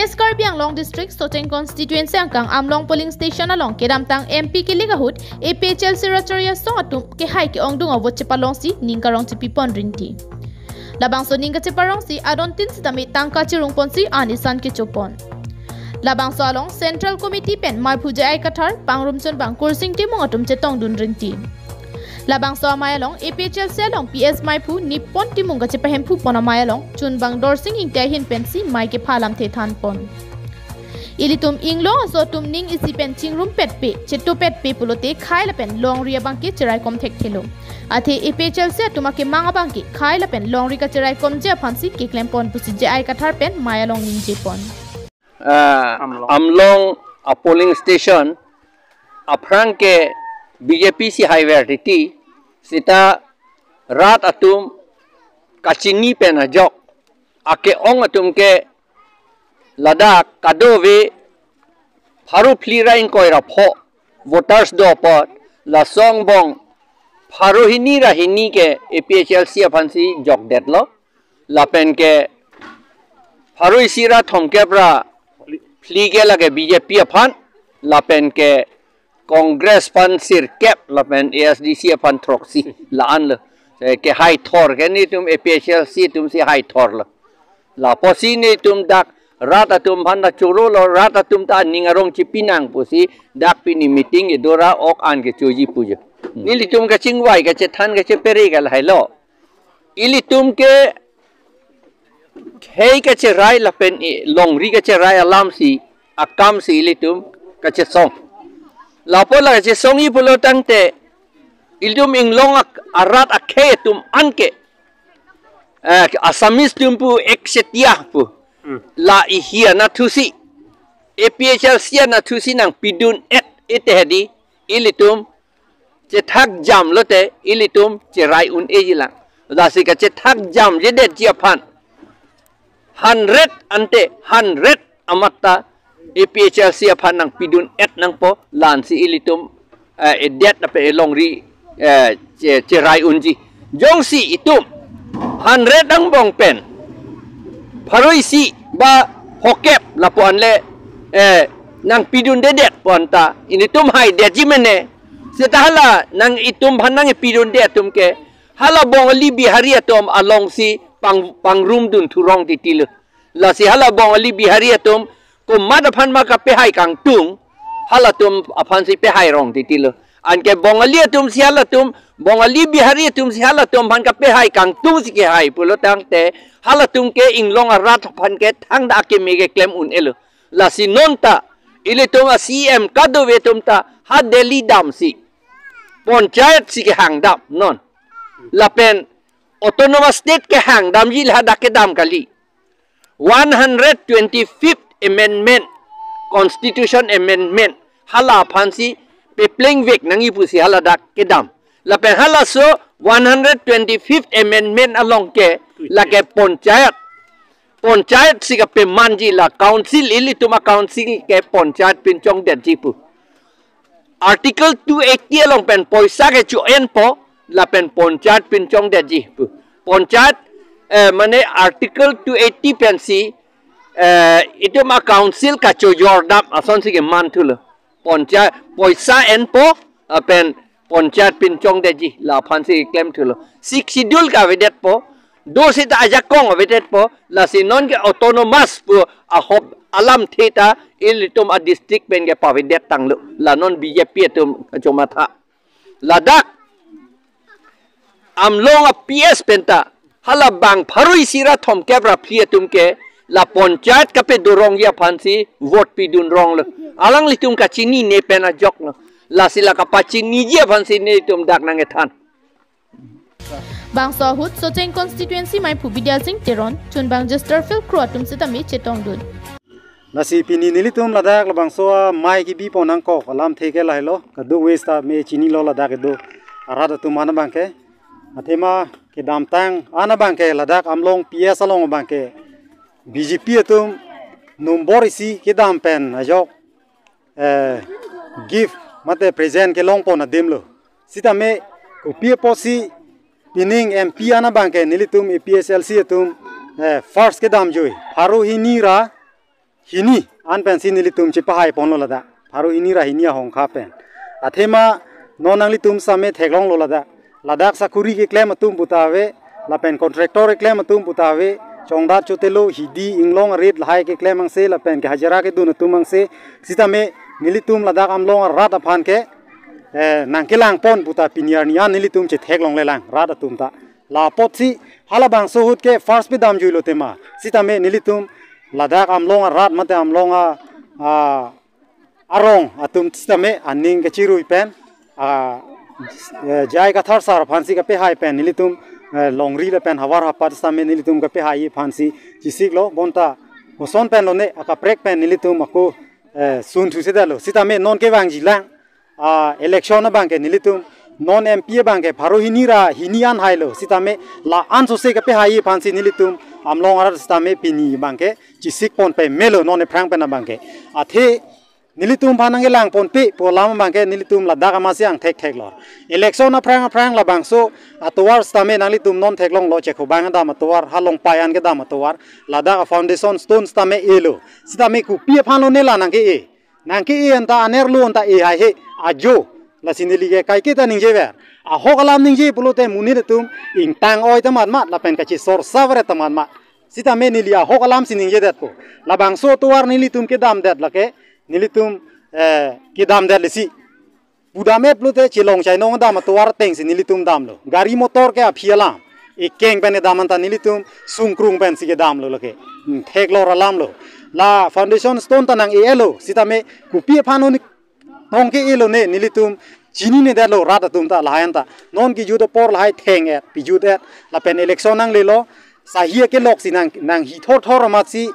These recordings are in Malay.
West Karbi Anglong District, Socheng constituency angkang Amlong polling station along kedamtang MP ke ligahut APHLC Racharia song atum ke hai ke ongdung awot cepalong si ningkarong cipipon rinti. Labang so ningka ceparong si adontin sitami tangka cirung ponsi anisan ke copon. Labang so along Central Committee pen mai puja ai kathar pangrumchon bang kursing timong atum cetong dun rinti. Labang so amai along APHLC along PS mai pu nippon timong ka cepahem pu pon amai along chun bang dorsing ing hin pensi mai ke phalam chethan pon. Ilitum inglong so tum ning isi pen chingrum pet pe cheto pet pe pulote khai la pen long ria bang ke cherai kom thek thelo. Athe APHLC atuma ke manga bang ke khai la pen long ri ka cherai kom je phansi ke klem pon pusi je ai kathar pen mai along ning je pon. Amlong a polling station aprang ke BJP si high variety sita rat atum kachini pen ajok ake ong atum ke ladak kadove pharu flira in koira pho voters do pot la song bong pharu hini rahini ke APHLC aphansi jok detlo la pen ke pharu isira thomkebra flige lage BJP aphan la pen ke Congress pan sir cap la pen ASDC pan troxy la an le ke high thor ke ni tum APHLC tum si high thor la posi ni tum dak rata tum bhanda churo lo rata tum ta ningarong chipinang posi dak pini meeting edora ok an ke choji puja nili tum ka chingwai ka chethan ka chepere ka lai lo ili tum ke hei ka che rai la pen longri ka che rai alam si akam si ili tum ka che song lapo la je songi pulo tangte ildum inglong arat akhe tum anke asamis tumpu eksetia pu la ihia na thusi APHLC na thusi nang pidun et etehdi ilitum je thak jam lote ilitum je rai un ejila dasi ka je thak jam je det jiaphan 100 ante 100 amatta APHLC aphan nang pidun et nang po lan si ilitum edet na pe longri cerai unji jong si itum 100 ang bong pen pharoi si ba hokep lapuan le nang pidun dedet ponta initum hai dejimene setahala nang itum bhanang pidun de tum ke hala bong ali bihari atom along si pangrum dun thurong titil la si hala bong ali bihari atom ko mad aphan ma ka pe hai kang tung halatum aphan si pe hai rong titilo anke bongali tum si halatum bongali bihari tum si halatum phan ka pe hai kang tung si ke hai pulo tang te halatum ke inglong arat phan ke thang da ke mege claim un elo la si nonta ile tum a CM kado ve tum ta ha Delhi dam si panchayat si ke hang dam non la pen autonomous state ke hang dam ji la da ke dam kali 125th amendment constitution amendment hala phansi pe pling vek nangi pusi hala dak kedam la pe hala so 125th amendment along ke la ke panchayat sika pe manji la council ili tuma council ke panchayat pin chong den jipu article 280 along pen poisa ke chu en po la pen panchayat pin chong den jipu panchayat mane article 280 pen si itu ma council ka chojordam ason si ke manthul panchayat poisa en po pen panchayat pin chong deji la phansi claim thulo sik schedule ka vedet po do si ta ajakong vedet po la si non ke autonomous po a hop alam theta ilitum a district pen ke pavedet tanglo la non BJP tum chomatha ladak amlong a PS penta hala bang pharui sira thom kebra phietum ke la panchayat ka pe dorong ya phansi vote pi dun rong le alang litum ka chini ne pena jok no la sila ka pachini je phansi ne tum dak nang ethan bang so hut Socheng constituency mai phu bidyal sing teron chun bang jester fil kro tum sitami chetong dun nasi pini nilitum ladak labang so mai ki bi ponang ko alam theke lai lo ka do westa me chini lo ladak do arada tum ana bangke athema ke damtang ana bangke ladak amlong PS along bangke BJP atum nombor isi ke dam pen ajok give mate present ke long pon adem lo sita me ko pie posi pining MP ana bangke nilitum APHLC atum first ke dam joi haru hinira hini an pen si nilitum chipahai pon lo lada pharu ini ra hini hong kha pen athema nonang litum same theglong lo lada ladak sakuri ke claim atum putawe la pen contractor claim atum putawe chongda chotelo hidi inglong red lahai ke claim ang se la pen ke hajara ke dun tumang se sitame nilitum ladak amlong rat aphan ke nangkelang pon puta piniar nian nilitum che theglong lelang rat atum ta la potsi halabang sohut ke first pe dam juilo tema sitame nilitum ladak amlong rat mate amlong arong atum sitame aning ke chirui pen jai ka thar sar phansi ka pe hai pen nilitum longri la pen hawar hapat same nilitum ka pe hai phansi chisik lo bonta hoson pen lo ne aka prek pen nilitum ako sun thu se dalo sitame non ke wang jilang election na bang ke nilitum non MP bang ke pharo hinira hinian hailo sitame la anso se ka pe hai phansi nilitum amlong ar sitame pini bang ke chisik pon pe melo non e phrang pen na bang ke athe nilitum phanange lang pon pe polam bang ke nilitum la daga masyang thek thek lo election na phrang la bang so atwar stame nalitum non thek long lo che kho bang da matwar halong payan ke da matwar la daga foundation stone stame elo sitame ku pie phan lo ne la nang ke anta aner lu anta e hai he ajo la sinili ke kai ke ta ning je ver a hokalam ning je pulote munitum ing tang oi tamat mat la pen ka chi sor savre tamat mat sitame nilia hokalam sining je dat ko la bang so tuar nilitum ke dam dat la ke nilitum ki dam der lesi budame plute chilong chai nong dam tuar teng si nilitum dam lo gari motor ke aphiala e keng pen dam anta nilitum sungkrung pen si ke dam lo ke thek lo ralam lo la foundation stone tanang e elo sitame kupi phano ni nong ke elo ne nilitum chini ne der lo rata tum ta lahan ta non ki judo por lahai theng e pi jude la pen election nang le lo sahia ke lok sinang nang hi thor ma si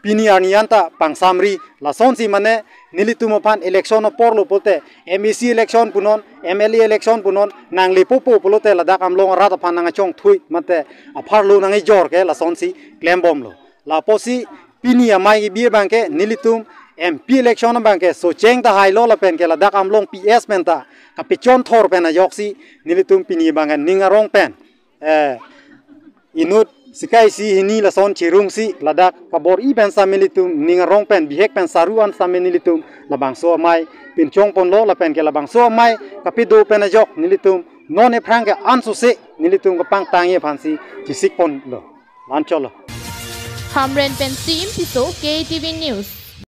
piniar nianta pangsamri la sonsi mane nilitum phan election por lo pote MEC election punon MLA election punon nang le popo polote la dak amlong rat phan nang chong thui mate aphar lo nang jor ke la sonsi claim bom lo la posi pini amai gi bi bang ke nilitum MP election bang ke Socheng ta hai lo la pen ke la dak amlong PS pen ta ka pichon thor pen a yoksi nilitum pini bang ningarong pen inut sikai si hini la son chirung si ladak kabor I pen samilitum ningarong pen bihek pen saruan samilitum labang so mai pin chong pon lo la pen ke labang so mai kapido pen ajok nilitum non e prang ke ansu se nilitum ka pang tangye phansi chisik pon lo lan cholo Hamren pen team piso KTV News